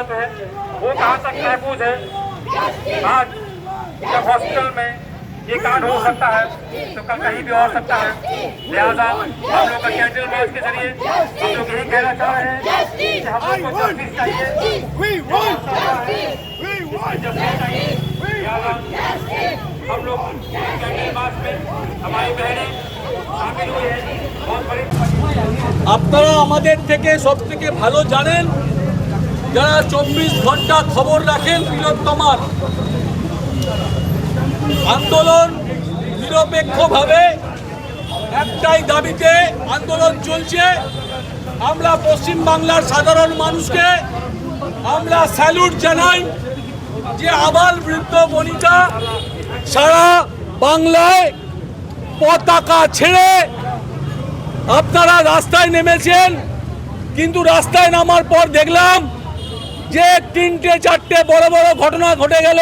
बात है वो कहाँ तक महफूज है। आज जब हॉस्पिटल में ये कांड हो सकता है तो कल कहीं भी हो सकता है। लिहाजा हम लोग का कैंडल मार्च के जरिए हम लोग यही कहना चाह रहे हैं कि हम लोग को जस्टिस चाहिए, हम लोग कैंडल मार्च में हमारी बहनें शामिल हुई है। बहुत बड़ी আপনারা আমাদের থেকে সবথেকে ভালো জানেন যারা 24 ঘন্টা খবর রাখেন বৃহত্তমার আন্দোলন নিরপেক্ষভাবে একটাই দাবিতে আন্দোলন চলছে। আমরা পশ্চিম বাংলার সাধারণ মানুষকে আমরা স্যালুট জানাই যে আবাল বৃদ্ধ বনিতা সারা বাংলায় পতাকা ছেড়ে আপনারা রাস্তায় নেমেছেন। কিন্তু রাস্তায় নামার পর দেখলাম যে 3-4টে বড় বড় ঘটনা ঘটে গেল।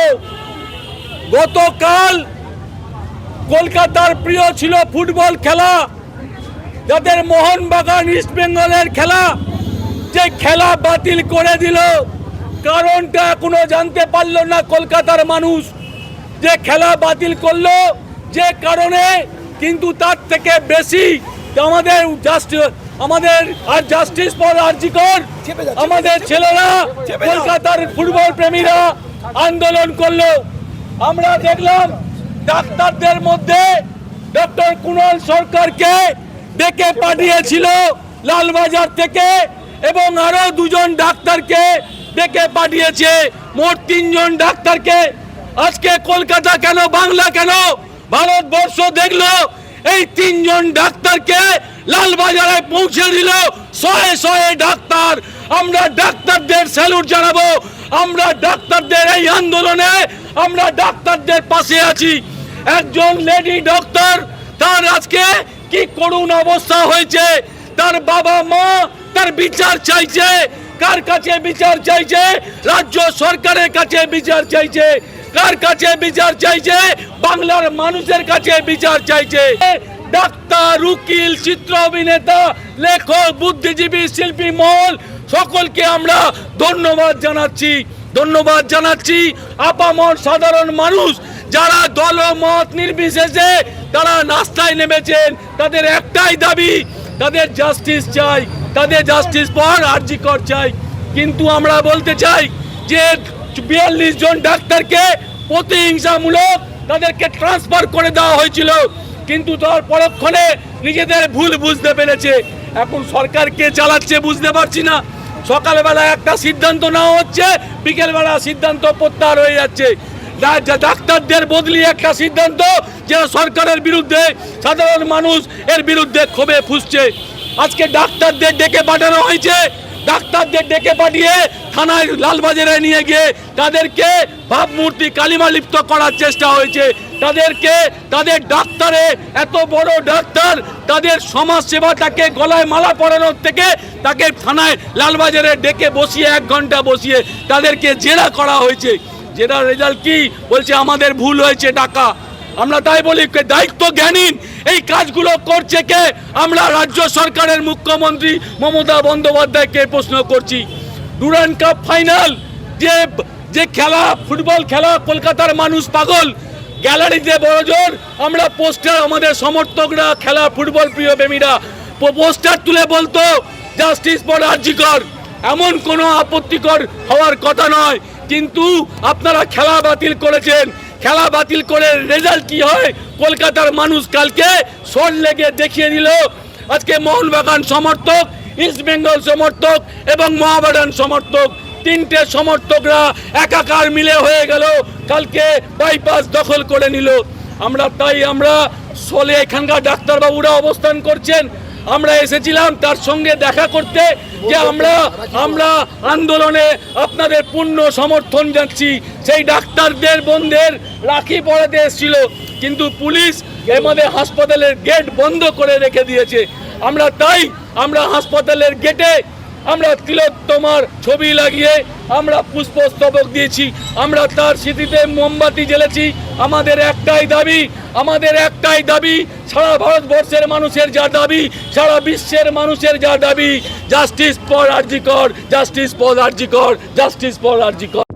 গতকাল কলকাতার প্রিয় ছিল ফুটবল খেলা, যাদের মোহনবাগান ইস্ট বেঙ্গলের খেলা, যে খেলা বাতিল করে দিল। কারণটা এখনো জানতে পারল না কলকাতার মানুষ যে খেলা বাতিল করলো যে কারণে। কিন্তু তার থেকে বেশি আমাদের আর জাস্টিস ফর আরজি কর আমাদের ছেলেরা কলকাতার ফুটবল প্রেমীরা আন্দোলন করলো। আমরা দেখলাম ডাক্তারদের মধ্যে ডক্টর কুণাল সরকারকে ডেকে পাঠিয়েছিল লালবাজার থেকে এবং আরো 2 জন ডাক্তারকে ডেকে পাঠিয়েছে। মোট 3 জন ডাক্তারকে। আজকে কলকাতা কেন, বাংলা কেন, ভারতবর্ষ দেখলো এই 3 জন ডাক্তারকে লালবাজারে পৌঁছে দিল শয়ে শয়ে ডাক্তার। আমরা ডাক্তারদের স্যালুট জানাবো। আমরা ডাক্তারদের এই আন্দোলনে আমরা ডাক্তারদের পাশে আছি। একজন লেডি ডক্টর, তার আজকে কি করুণ অবস্থা হয়েছে। তার বাবা মা তার বিচার চাইছে। কার কাছে বিচার চাইছে? রাজ্য সরকারের কাছে বিচার চাইছে। কার কাছে বিচার চাইছে? বাংলার মানুষের কাছে বিচার চাইছে। ডাক্তার, উকিল, চিত্র অভিনেতা, লেখক, বুদ্ধিজীবী, শিল্পী মহল সকলকে আমরা ধন্যবাদ জানাচ্ছি। ধন্যবাদ জানাচ্ছি আপামর সাধারণ মানুষ যারা দলমত নির্বিশেষে তারা রাস্তায় নেমেছেন। তাদের একটাই দাবি, তাদের জাস্টিস চাই, তাদের জাস্টিস ফর আরজি কর চাই। কিন্তু আমরা বলতে চাই যে 42 জন ডাক্তারকে প্রতিহিংসামূলক তাদেরকে ট্রান্সফার করে দেওয়া হয়েছিল। কিন্তু তার পরক্ষণে নিজেদের ভুল বুঝতে পেরেছে। এখন সরকার কে চালাচ্ছে বুঝতে পারছি না। সকালবেলা একটা সিদ্ধান্ত নেওয়া হচ্ছে, বিকেলবেলা সিদ্ধান্ত প্রত্যাহার হয়ে যাচ্ছে। ডাক্তারদের বদলি একটা সিদ্ধান্ত যেটা সরকারের বিরুদ্ধে, সাধারণ মানুষ এর বিরুদ্ধে ক্ষোভে ফুঁসছে। আজকে ডাক্তারদের ডেকে পাঠানো হয়েছে। ডাক্তারদের ডেকে পাঠিয়ে থানায় লালবাজারে নিয়ে গিয়ে তাদেরকে ভাবমূর্তি কালিমা লিপ্ত করার চেষ্টা হয়েছে। তাদেরকে তাদের ডাক্তারে এত বড় ডাক্তার তাদের সমাজ সেবাটাকে গলায় মালা পরানোর থেকে তাকে থানায় লালবাজারে ডেকে বসিয়ে 1 ঘন্টা বসিয়ে তাদেরকে জেরা করা হয়েছে। জেরা রেজাল্ট কি বলছে? আমাদের ভুল হয়েছে ডাকা। আমরা তাই বলি দায়িত্ব জ্ঞানীন এই কাজগুলো করছে কে? আমরা রাজ্য সরকারের মুখ্যমন্ত্রী মমতা বন্দ্যোপাধ্যায়কে প্রশ্ন করছি। ডুরান্ড কাপ ফাইনাল যে খেলা, ফুটবল খেলা, কলকাতার মানুষ পাগল। গ্যালারিতে বড়জোর আমরা পোস্টার, আমাদের সমর্থকরা খেলা ফুটবল প্রিয় প্রেমীরা পোস্টার তুলে বলতো জাস্টিস ফর আরজি কর। এমন কোনো আপত্তিকর হওয়ার কথা নয়, কিন্তু আপনারা খেলা বাতিল করেছেন। খেলা বাতিল করে রেজাল্ট কি হয় কলকাতার মানুষ কালকে সর লেগে দেখিয়ে দিল। আজকে মোহনবাগান সমর্থক, ইস্ট বেঙ্গল সমর্থক এবং মোহামেডান সমর্থক, 3টে সমর্থকরা একাকার মিলে হয়ে গেল, কালকে বাইপাস দখল করে নিল। আমরা সোলে এখানকার ডাক্তারবাবুরা অবস্থান করছেন। আমরা এসেছিলাম তার সঙ্গে দেখা করতে যে আমরা আন্দোলনে আপনাদের পূর্ণ সমর্থন জানাচ্ছি। সেই ডাক্তারদের বোনদের রাখি পরাতে এসেছিল, কিন্তু পুলিশ আমাদের হাসপাতালের গেট বন্ধ করে রেখে দিয়েছে। আমরা হাসপাতালের গেটে আমরা তিলোত্তমার ছবি লাগিয়ে আমরা পুষ্পস্তবক দিয়েছি, আমরা তার স্মৃতিতে মোমবাতি জ্বেলেছি। আমাদের একটাই দাবি, সারা ভারতবর্ষের মানুষের যা দাবি, সারা বিশ্বের মানুষের যা দাবি, জাস্টিস ফর আরজি কর, জাস্টিস ফর আরজি কর, জাস্টিস ফর আরজি কর।